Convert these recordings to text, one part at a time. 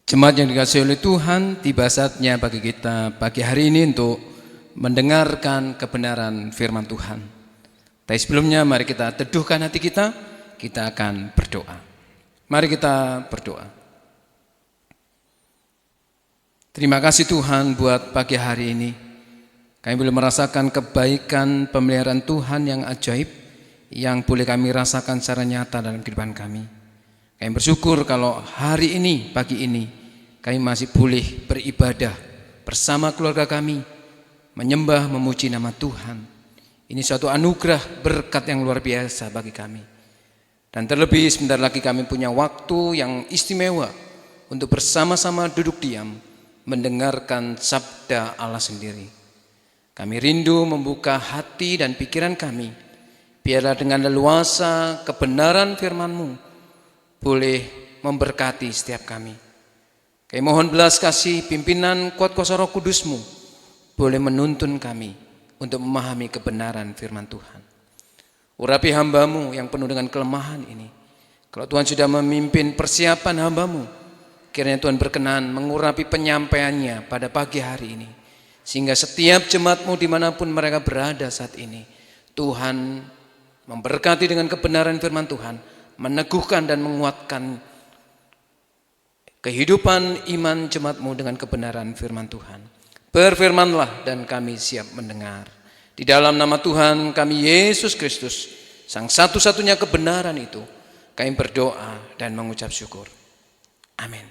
Jemaat yang dikasihi oleh Tuhan, tiba saatnya bagi kita pagi hari ini untuk mendengarkan kebenaran firman Tuhan. Tapi sebelumnya mari kita teduhkan hati kita akan berdoa. Mari kita berdoa. Terima kasih Tuhan buat pagi hari ini. Kami boleh merasakan kebaikan pemeliharaan Tuhan yang ajaib, yang boleh kami rasakan secara nyata dalam kehidupan kami. Kami bersyukur kalau hari ini, pagi ini, kami masih boleh beribadah bersama keluarga kami, menyembah, memuji nama Tuhan. Ini suatu anugerah berkat yang luar biasa bagi kami. Dan terlebih sebentar lagi kami punya waktu yang istimewa untuk bersama-sama duduk diam, mendengarkan sabda Allah sendiri. Kami rindu membuka hati dan pikiran kami, biarlah dengan leluasa kebenaran firman-Mu boleh memberkati setiap kami. Kami mohon belas kasih pimpinan kuat kuasa Roh Kudus-Mu boleh menuntun kami untuk memahami kebenaran firman Tuhan. Urapi hamba-Mu yang penuh dengan kelemahan ini. Kalau Tuhan sudah memimpin persiapan hamba-Mu, kiranya Tuhan berkenan mengurapi penyampaiannya pada pagi hari ini, sehingga setiap jemaat-Mu dimanapun mereka berada saat ini, Tuhan memberkati dengan kebenaran firman Tuhan, meneguhkan dan menguatkan kehidupan iman jemaat-Mu dengan kebenaran firman Tuhan. Berfirmanlah dan kami siap mendengar. Di dalam nama Tuhan kami Yesus Kristus, Sang satu-satunya kebenaran itu, kami berdoa dan mengucap syukur. Amin.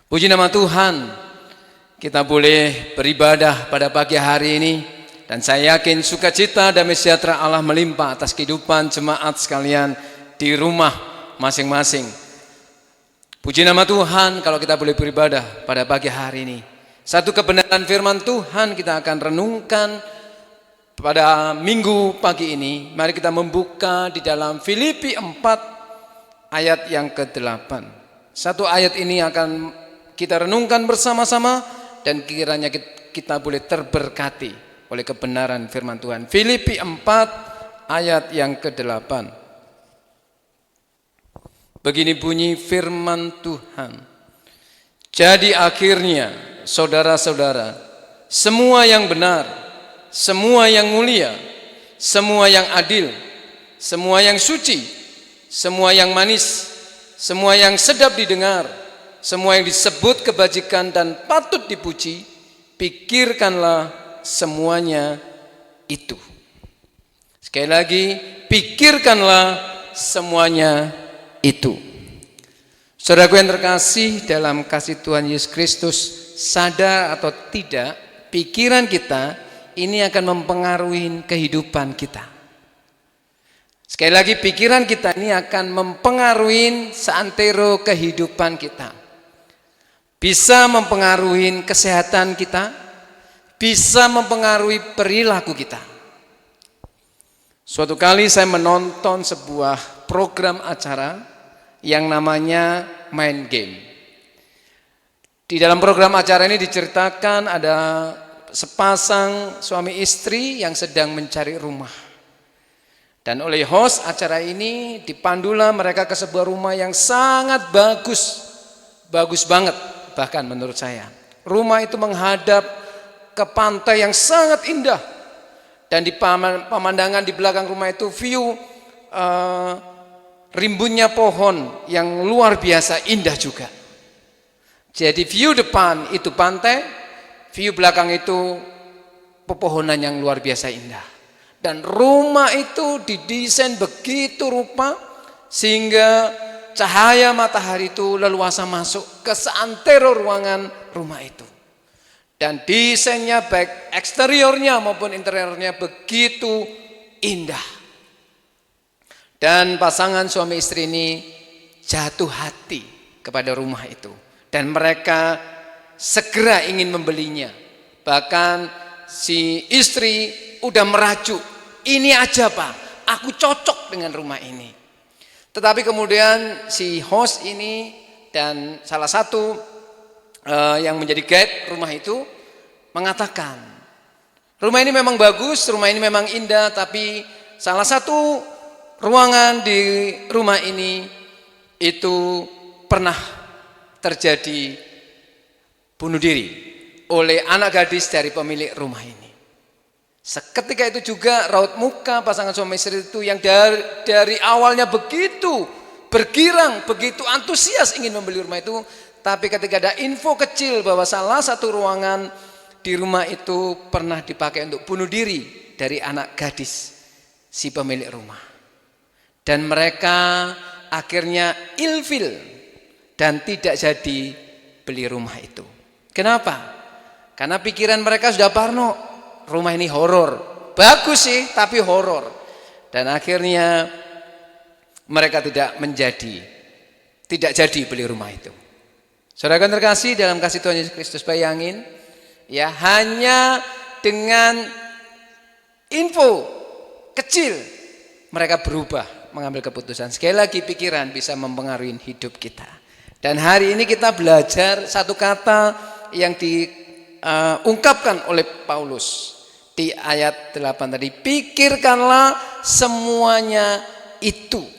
Puji nama Tuhan, kita boleh beribadah pada pagi hari ini. Dan saya yakin sukacita damai sejahtera Allah melimpah atas kehidupan jemaat sekalian di rumah masing-masing. Puji nama Tuhan kalau kita boleh beribadah pada pagi hari ini. Satu kebenaran firman Tuhan kita akan renungkan pada minggu pagi ini. Mari kita membuka di dalam Filipi 4 ayat yang ke-8. Satu ayat ini akan kita renungkan bersama-sama dan kiranya kita boleh terberkati oleh kebenaran firman Tuhan. Filipi 4 ayat yang ke-8. Begini bunyi firman Tuhan. Jadi akhirnya saudara-saudara, semua yang benar, semua yang mulia, semua yang adil, semua yang suci, semua yang manis, semua yang sedap didengar, semua yang disebut kebajikan dan patut dipuji, pikirkanlah semuanya itu. Sekali lagi, pikirkanlah semuanya itu. Saudaraku yang terkasih dalam kasih Tuhan Yesus Kristus, sadar atau tidak, pikiran kita ini akan mempengaruhi kehidupan kita. Sekali lagi, pikiran kita ini akan mempengaruhi seantero kehidupan kita. Bisa mempengaruhi kesehatan kita, bisa mempengaruhi perilaku kita. Suatu kali saya menonton sebuah program acara yang namanya Main Game. Di dalam program acara ini diceritakan ada sepasang suami istri yang sedang mencari rumah. Dan oleh host acara ini dipandulah mereka ke sebuah rumah yang sangat bagus. Bagus banget bahkan menurut saya. Rumah itu menghadap ke pantai yang sangat indah, dan di pemandangan di belakang rumah itu view rimbunnya pohon yang luar biasa indah juga. Jadi view depan itu pantai, view belakang itu pepohonan yang luar biasa indah. Dan rumah itu didesain begitu rupa sehingga cahaya matahari itu leluasa masuk ke seantero ruangan rumah itu. Dan desainnya baik eksteriornya maupun interiornya begitu indah. Dan pasangan suami istri ini jatuh hati kepada rumah itu. Dan mereka segera ingin membelinya. Bahkan si istri udah merajuk, ini aja Pak, aku cocok dengan rumah ini. Tetapi kemudian si host ini dan salah satu yang menjadi guide rumah itu mengatakan, rumah ini memang bagus, rumah ini memang indah, tapi salah satu ruangan di rumah ini itu pernah terjadi bunuh diri oleh anak gadis dari pemilik rumah ini. Seketika itu juga raut muka pasangan suami istri itu yang dari awalnya begitu bergirang, begitu antusias ingin membeli rumah itu, tapi ketika ada info kecil bahwa salah satu ruangan di rumah itu pernah dipakai untuk bunuh diri dari anak gadis si pemilik rumah. Dan mereka akhirnya ilfil dan tidak jadi beli rumah itu. Kenapa? Karena pikiran mereka sudah parno, rumah ini horor. Bagus sih, tapi horor. Dan akhirnya mereka tidak jadi beli rumah itu. Saudara terkasih dalam kasih Tuhan Yesus Kristus, bayangin ya, hanya dengan info kecil mereka berubah mengambil keputusan. Sekali lagi, pikiran bisa mempengaruhi hidup kita. Dan hari ini kita belajar satu kata yang diungkapkan oleh Paulus di ayat 8 tadi, pikirkanlah semuanya itu.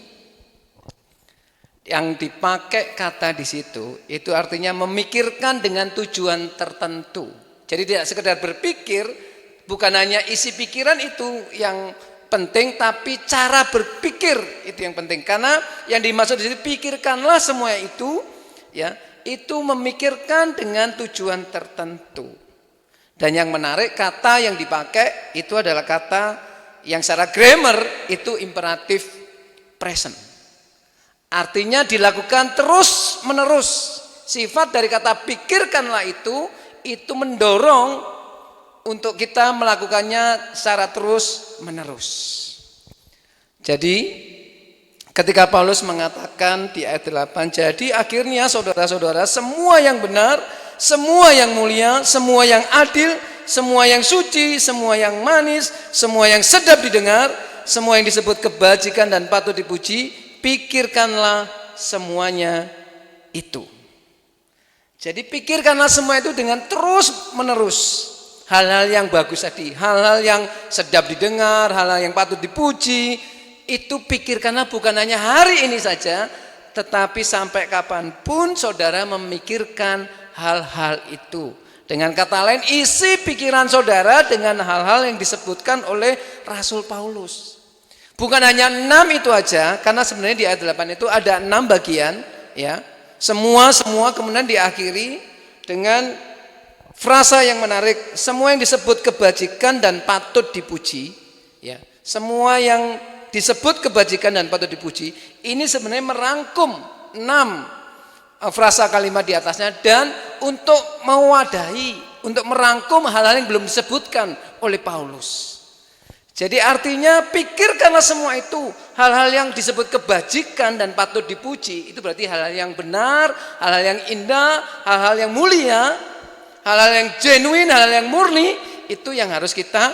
Yang dipakai kata di situ itu artinya memikirkan dengan tujuan tertentu. Jadi tidak sekedar berpikir, bukan hanya isi pikiran itu yang penting, tapi cara berpikir itu yang penting. Karena yang dimaksud di sini pikirkanlah semua itu, ya, itu memikirkan dengan tujuan tertentu. Dan yang menarik, kata yang dipakai itu adalah kata yang secara grammar itu imperatif present. Artinya dilakukan terus menerus. Sifat dari kata pikirkanlah itu mendorong untuk kita melakukannya secara terus menerus. Jadi ketika Paulus mengatakan di ayat 8, jadi akhirnya saudara-saudara, semua yang benar, semua yang mulia, semua yang adil, semua yang suci, semua yang manis, semua yang sedap didengar, semua yang disebut kebajikan dan patut dipuji, pikirkanlah semuanya itu. Jadi pikirkanlah semua itu dengan terus menerus. Hal-hal yang bagus tadi, hal-hal yang sedap didengar, hal-hal yang patut dipuji, itu pikirkanlah bukan hanya hari ini saja, tetapi sampai kapanpun saudara memikirkan hal-hal itu. Dengan kata lain, isi pikiran saudara dengan hal-hal yang disebutkan oleh Rasul Paulus. Bukan hanya 6 itu aja, karena sebenarnya di ayat 8 itu ada 6 bagian, ya. Semua kemudian diakhiri dengan frasa yang menarik, semua yang disebut kebajikan dan patut dipuji, ya. Semua yang disebut kebajikan dan patut dipuji, ini sebenarnya merangkum 6 frasa kalimat di atasnya, dan untuk mewadahi, untuk merangkum hal-hal yang belum disebutkan oleh Paulus. Jadi artinya pikirkanlah semua itu, hal-hal yang disebut kebajikan dan patut dipuji, itu berarti hal-hal yang benar, hal-hal yang indah, hal-hal yang mulia, hal-hal yang genuine, hal-hal yang murni, itu yang harus kita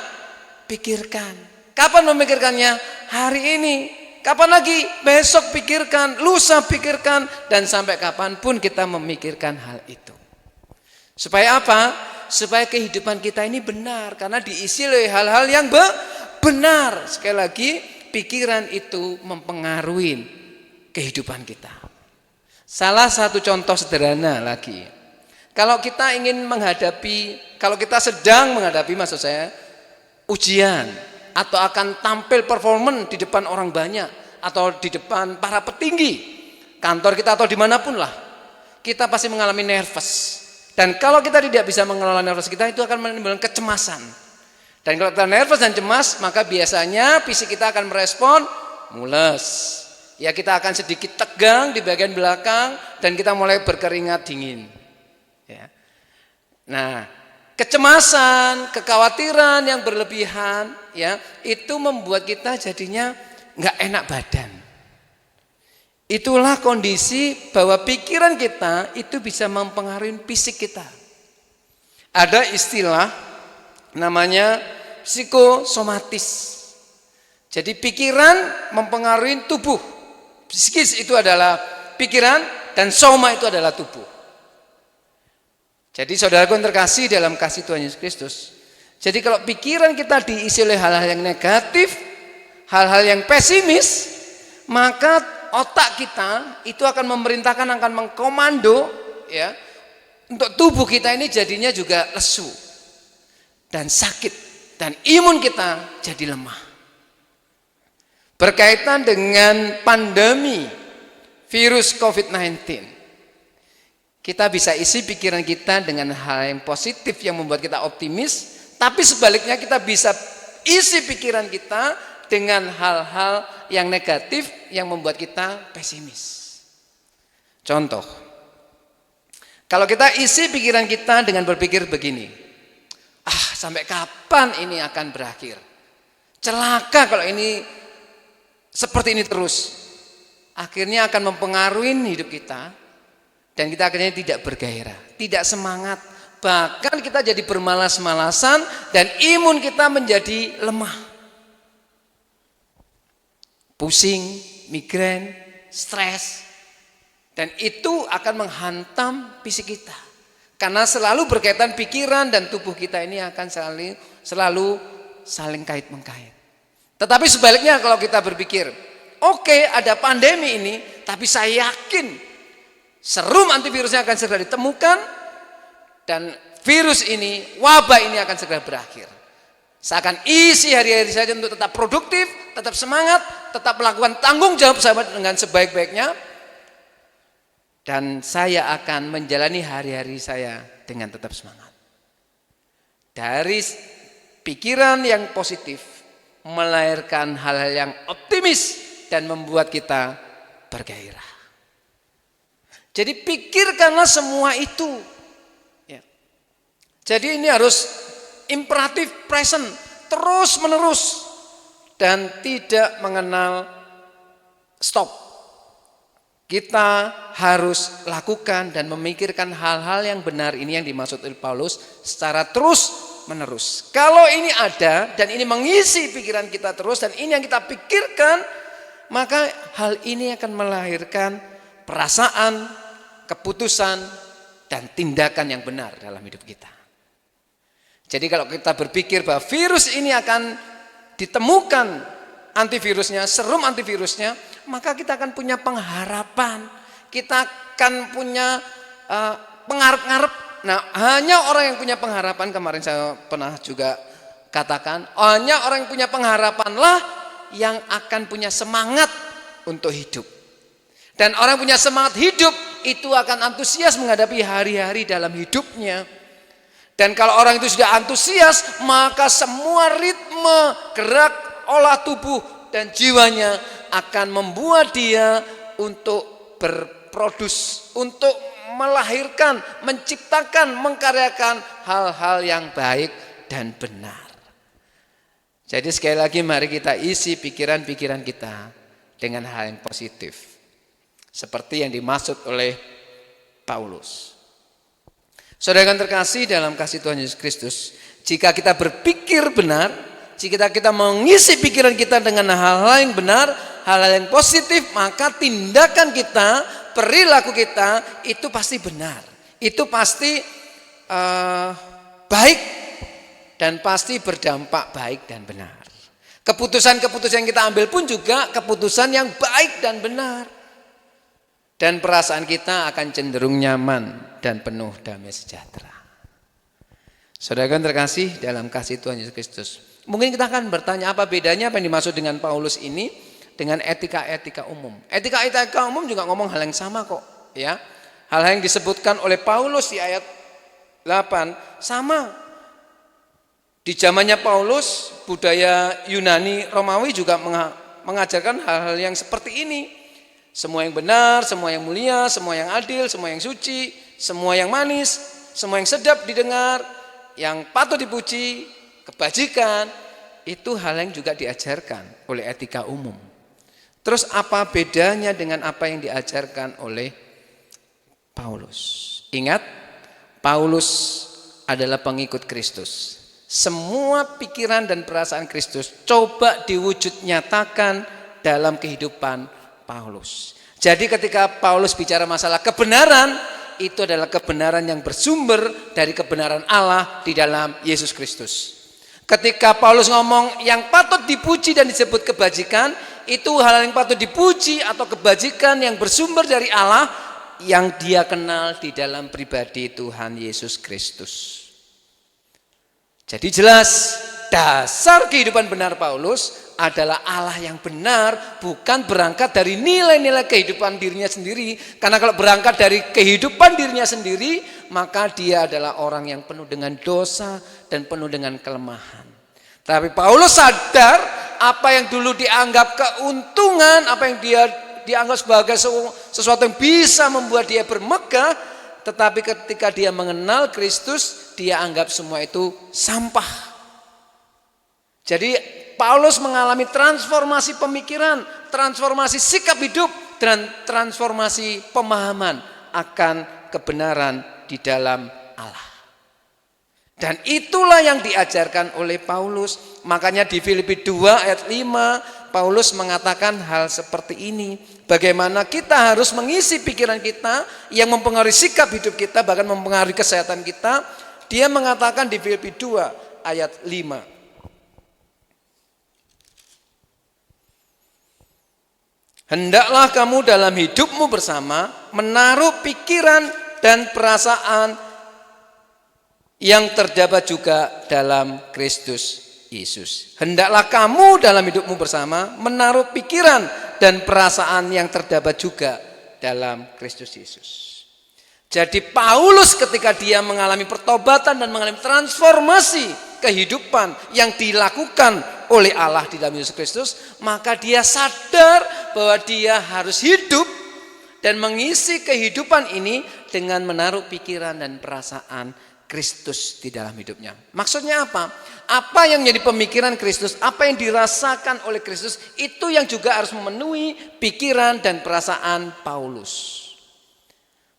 pikirkan. Kapan memikirkannya? Hari ini. Kapan lagi? Besok pikirkan, lusa pikirkan, dan sampai kapanpun kita memikirkan hal itu. Supaya apa? Supaya kehidupan kita ini benar, karena diisi oleh hal-hal yang benar. Sekali lagi, pikiran itu mempengaruhi kehidupan kita. Salah satu contoh sederhana lagi, kalau kita sedang menghadapi maksud saya ujian, atau akan tampil performan di depan orang banyak, atau di depan para petinggi kantor kita atau dimanapun lah, kita pasti mengalami nervous. Dan kalau kita tidak bisa mengelola nervous kita, itu akan menimbulkan kecemasan. Dan kalau kita nervous dan cemas, maka biasanya fisik kita akan merespon mules. Ya, kita akan sedikit tegang di bagian belakang, dan kita mulai berkeringat dingin. Ya. Nah, kecemasan, kekhawatiran yang berlebihan, ya, itu membuat kita jadinya nggak enak badan. Itulah kondisi bahwa pikiran kita itu bisa mempengaruhi fisik kita. Ada istilah namanya psikosomatis. Jadi pikiran mempengaruhi tubuh. Psikis itu adalah pikiran, dan soma itu adalah tubuh. Jadi saudaraku yang terkasih dalam kasih Tuhan Yesus Kristus, jadi kalau pikiran kita diisi oleh hal-hal yang negatif, hal-hal yang pesimis, maka otak kita itu akan memerintahkan, akan mengkomando ya, untuk tubuh kita ini jadinya juga lesu dan sakit, dan imun kita jadi lemah. Berkaitan dengan pandemi virus COVID-19, kita bisa isi pikiran kita dengan hal yang positif yang membuat kita optimis, tapi sebaliknya kita bisa isi pikiran kita dengan hal-hal yang negatif yang membuat kita pesimis. Contoh, kalau kita isi pikiran kita dengan berpikir begini, sampai kapan ini akan berakhir? Celaka kalau ini seperti ini terus. Akhirnya akan mempengaruhi hidup kita, dan kita akhirnya tidak bergairah, tidak semangat, bahkan kita jadi bermalas-malasan dan imun kita menjadi lemah. Pusing, migrain, stres, dan itu akan menghantam fisik kita. Karena selalu berkaitan pikiran dan tubuh kita ini akan selalu saling kait-mengkait. Tetapi sebaliknya kalau kita berpikir, oke, ada pandemi ini, tapi saya yakin serum antivirusnya akan segera ditemukan dan virus ini, wabah ini akan segera berakhir. Saya akan isi hari-hari saja untuk tetap produktif, tetap semangat, tetap melakukan tanggung jawab saya dengan sebaik-baiknya, dan saya akan menjalani hari-hari saya dengan tetap semangat. Dari pikiran yang positif melahirkan hal-hal yang optimis dan membuat kita bergairah. Jadi pikirkanlah semua itu. Ya. Jadi ini harus imperatif present, terus menerus, dan tidak mengenal stop. Kita harus lakukan dan memikirkan hal-hal yang benar ini yang dimaksud oleh Paulus secara terus menerus. Kalau ini ada dan ini mengisi pikiran kita terus dan ini yang kita pikirkan, maka hal ini akan melahirkan perasaan, keputusan, dan tindakan yang benar dalam hidup kita. Jadi kalau kita berpikir bahwa virus ini akan ditemukan antivirusnya, serum antivirusnya, maka kita akan punya pengharapan. Kita akan punya pengharap-ngarep. Nah, hanya orang yang punya pengharapan, kemarin saya pernah juga katakan, hanya orang yang punya pengharapanlah yang akan punya semangat untuk hidup. Dan orang yang punya semangat hidup itu akan antusias menghadapi hari-hari dalam hidupnya. Dan kalau orang itu sudah antusias, maka semua ritme, gerak, olah tubuh dan jiwanya akan membuat dia untuk berproduksi, untuk melahirkan, menciptakan, mengkaryakan hal-hal yang baik dan benar. Jadi sekali lagi mari kita isi pikiran-pikiran kita dengan hal yang positif. Seperti yang dimaksud oleh Paulus. Saudara yang terkasih dalam kasih Tuhan Yesus Kristus, jika kita berpikir benar, jika kita mengisi pikiran kita dengan hal-hal yang benar, hal-hal yang positif, maka tindakan kita, perilaku kita itu pasti benar. Itu pasti baik dan pasti berdampak baik dan benar. Keputusan-keputusan yang kita ambil pun juga keputusan yang baik dan benar. Dan perasaan kita akan cenderung nyaman dan penuh damai sejahtera. Saudara yang terkasih dalam kasih Tuhan Yesus Kristus, mungkin kita akan bertanya apa bedanya apa yang dimaksud dengan Paulus ini dengan etika-etika umum. Etika-etika umum juga ngomong hal yang sama kok, ya. Hal yang disebutkan oleh Paulus di ayat 8 sama. Di zamannya Paulus, budaya Yunani Romawi juga mengajarkan hal-hal yang seperti ini. Semua yang benar, semua yang mulia, semua yang adil, semua yang suci, semua yang manis, semua yang sedap didengar, yang patut dipuji, kebajikan, itu hal yang juga diajarkan oleh etika umum. Terus apa bedanya dengan apa yang diajarkan oleh Paulus? Ingat, Paulus adalah pengikut Kristus. Semua pikiran dan perasaan Kristus coba diwujud nyatakan dalam kehidupan Paulus. Jadi ketika Paulus bicara masalah kebenaran, itu adalah kebenaran yang bersumber dari kebenaran Allah di dalam Yesus Kristus. Ketika Paulus ngomong yang patut dipuji dan disebut kebajikan, itu hal yang patut dipuji atau kebajikan yang bersumber dari Allah yang dia kenal di dalam pribadi Tuhan Yesus Kristus. Jadi jelas dasar kehidupan benar Paulus adalah Allah yang benar, bukan berangkat dari nilai-nilai kehidupan dirinya sendiri. Karena kalau berangkat dari kehidupan dirinya sendiri, maka dia adalah orang yang penuh dengan dosa dan penuh dengan kelemahan. Tapi Paulus sadar apa yang dulu dianggap keuntungan, apa yang dia dianggap sebagai sesuatu yang bisa membuat dia bermegah, tetapi ketika dia mengenal Kristus, dia anggap semua itu sampah. Jadi Paulus mengalami transformasi pemikiran, transformasi sikap hidup, dan transformasi pemahaman akan kebenaran di dalam Allah. Dan itulah yang diajarkan oleh Paulus. Makanya di Filipi 2 ayat 5 Paulus mengatakan hal seperti ini. Bagaimana kita harus mengisi pikiran kita yang mempengaruhi sikap hidup kita, bahkan mempengaruhi kesehatan kita. Dia mengatakan di Filipi 2 ayat 5. Hendaklah kamu dalam hidupmu bersama menaruh pikiran dan perasaan yang terdapat juga dalam Kristus Yesus. Hendaklah kamu dalam hidupmu bersama menaruh pikiran dan perasaan yang terdapat juga dalam Kristus Yesus. Jadi Paulus ketika dia mengalami pertobatan dan mengalami transformasi kehidupan yang dilakukan oleh Allah di dalam Yesus Kristus, maka dia sadar bahwa dia harus hidup dan mengisi kehidupan ini dengan menaruh pikiran dan perasaan Kristus di dalam hidupnya. Maksudnya apa? Apa yang menjadi pemikiran Kristus, apa yang dirasakan oleh Kristus, itu yang juga harus memenuhi pikiran dan perasaan Paulus.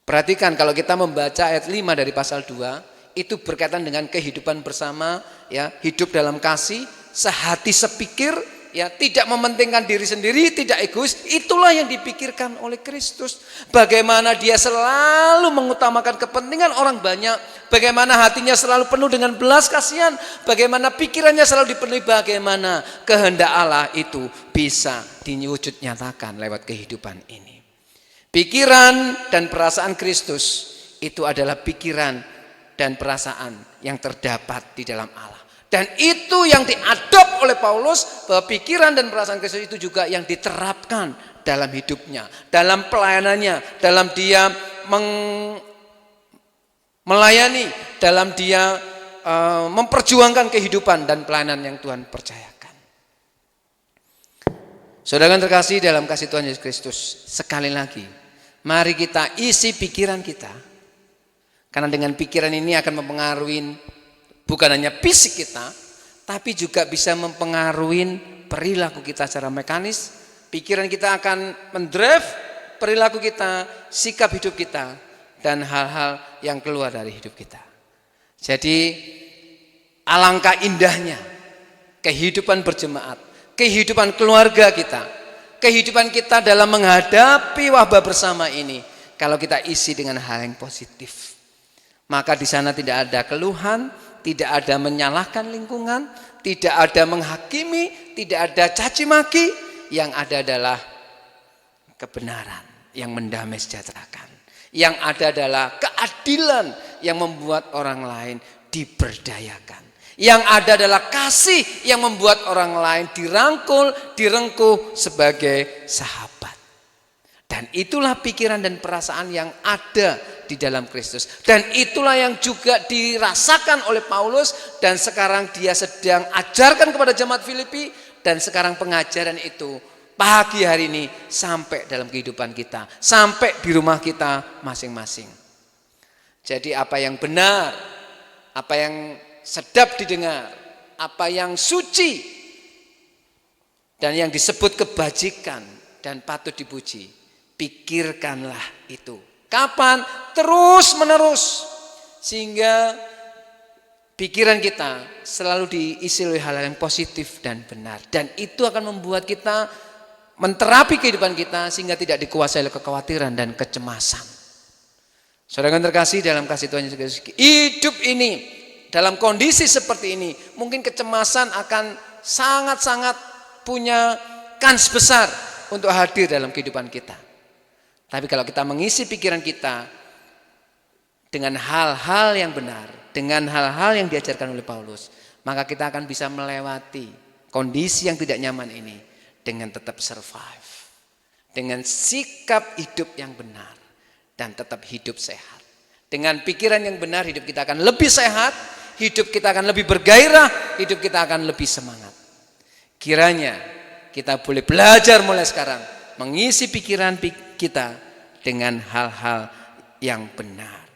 Perhatikan kalau kita membaca ayat 5 dari pasal 2, itu berkaitan dengan kehidupan bersama, ya, hidup dalam kasih, sehati sepikir, ya, tidak mementingkan diri sendiri, tidak egois. Itulah yang dipikirkan oleh Kristus. Bagaimana dia selalu mengutamakan kepentingan orang banyak, bagaimana hatinya selalu penuh dengan belas kasihan, bagaimana pikirannya selalu dipenuhi, bagaimana kehendak Allah itu bisa diwujud nyatakan lewat kehidupan ini. Pikiran dan perasaan Kristus itu adalah pikiran dan perasaan yang terdapat di dalam Allah. Dan itu yang diadop oleh Paulus, bahwa pikiran dan perasaan Kristus itu juga yang diterapkan dalam hidupnya, dalam pelayanannya, dalam dia melayani, dalam dia memperjuangkan kehidupan dan pelayanan yang Tuhan percayakan. Saudara yang terkasih dalam kasih Tuhan Yesus Kristus, sekali lagi, mari kita isi pikiran kita, karena dengan pikiran ini akan mempengaruhi bukan hanya fisik kita, tapi juga bisa mempengaruhi perilaku kita secara mekanis. Pikiran kita akan mendrive perilaku kita, sikap hidup kita, dan hal-hal yang keluar dari hidup kita. Jadi alangkah indahnya kehidupan berjemaat, kehidupan keluarga kita, kehidupan kita dalam menghadapi wabah bersama ini, kalau kita isi dengan hal yang positif. Maka di sana tidak ada keluhan, tidak ada menyalahkan lingkungan, tidak ada menghakimi, tidak ada caci maki. Yang ada adalah kebenaran yang mendamai sejahterakan. Yang ada adalah keadilan yang membuat orang lain diberdayakan. Yang ada adalah kasih yang membuat orang lain dirangkul, direngkuh sebagai sahabat. Dan itulah pikiran dan perasaan yang ada di dalam Kristus. Dan itulah yang juga dirasakan oleh Paulus. Dan sekarang dia sedang ajarkan kepada jemaat Filipi. Dan sekarang pengajaran itu pagi hari ini sampai dalam kehidupan kita. Sampai di rumah kita masing-masing. Jadi apa yang benar, apa yang sedap didengar, apa yang suci, dan yang disebut kebajikan dan patut dipuji, pikirkanlah itu. Kapan? Terus menerus. Sehingga pikiran kita selalu diisi oleh hal-hal yang positif dan benar. Dan itu akan membuat kita menterapi kehidupan kita sehingga tidak dikuasai oleh kekhawatiran dan kecemasan. Saudara yang terkasih dalam kasih Tuhan Yesus Kristus, hidup ini dalam kondisi seperti ini, mungkin kecemasan akan sangat-sangat punya kans besar untuk hadir dalam kehidupan kita. Tapi kalau kita mengisi pikiran kita dengan hal-hal yang benar, dengan hal-hal yang diajarkan oleh Paulus, maka kita akan bisa melewati kondisi yang tidak nyaman ini dengan tetap survive, dengan sikap hidup yang benar dan tetap hidup sehat. Dengan pikiran yang benar hidup kita akan lebih sehat, hidup kita akan lebih bergairah, hidup kita akan lebih semangat. Kiranya kita boleh belajar mulai sekarang mengisi pikiran kita dengan hal-hal yang benar.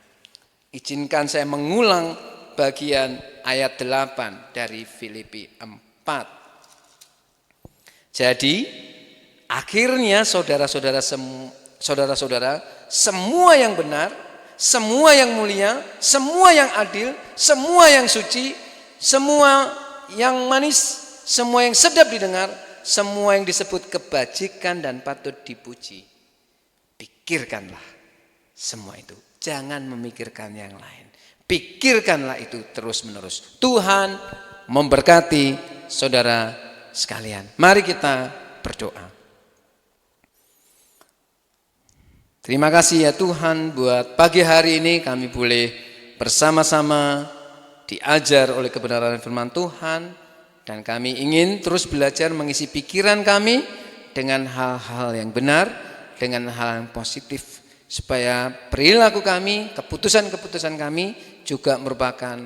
Izinkan saya mengulang bagian ayat 8 dari Filipi 4. Jadi akhirnya saudara-saudara, semua yang benar, semua yang mulia, semua yang adil, semua yang suci, semua yang manis, semua yang sedap didengar, semua yang disebut kebajikan dan patut dipuji, pikirkanlah semua itu. Jangan memikirkan yang lain. Pikirkanlah itu terus menerus. Tuhan memberkati saudara sekalian. Mari kita berdoa. Terima kasih ya Tuhan buat pagi hari ini kami boleh bersama-sama diajar oleh kebenaran firman Tuhan. Dan kami ingin terus belajar mengisi pikiran kami dengan hal-hal yang benar, dengan hal yang positif. Supaya perilaku kami, keputusan-keputusan kami juga merupakan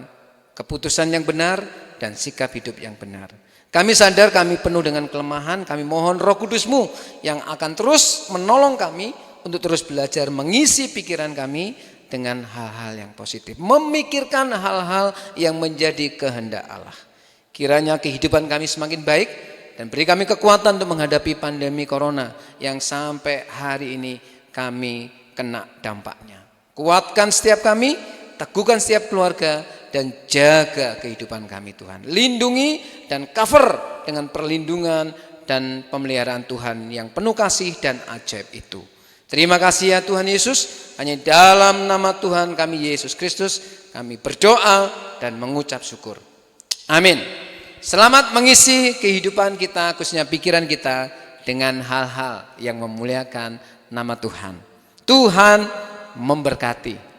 keputusan yang benar dan sikap hidup yang benar. Kami sadar kami penuh dengan kelemahan, kami mohon Roh Kudus-Mu yang akan terus menolong kami untuk terus belajar mengisi pikiran kami dengan hal-hal yang positif. Memikirkan hal-hal yang menjadi kehendak Allah. Kiranya kehidupan kami semakin baik dan beri kami kekuatan untuk menghadapi pandemi corona yang sampai hari ini kami kena dampaknya. Kuatkan setiap kami, teguhkan setiap keluarga dan jaga kehidupan kami Tuhan. Lindungi dan cover dengan perlindungan dan pemeliharaan Tuhan yang penuh kasih dan ajaib itu. Terima kasih ya Tuhan Yesus, hanya dalam nama Tuhan kami Yesus Kristus kami berdoa dan mengucap syukur. Amin. Selamat mengisi kehidupan kita, khususnya pikiran kita dengan hal-hal yang memuliakan nama Tuhan. Tuhan memberkati.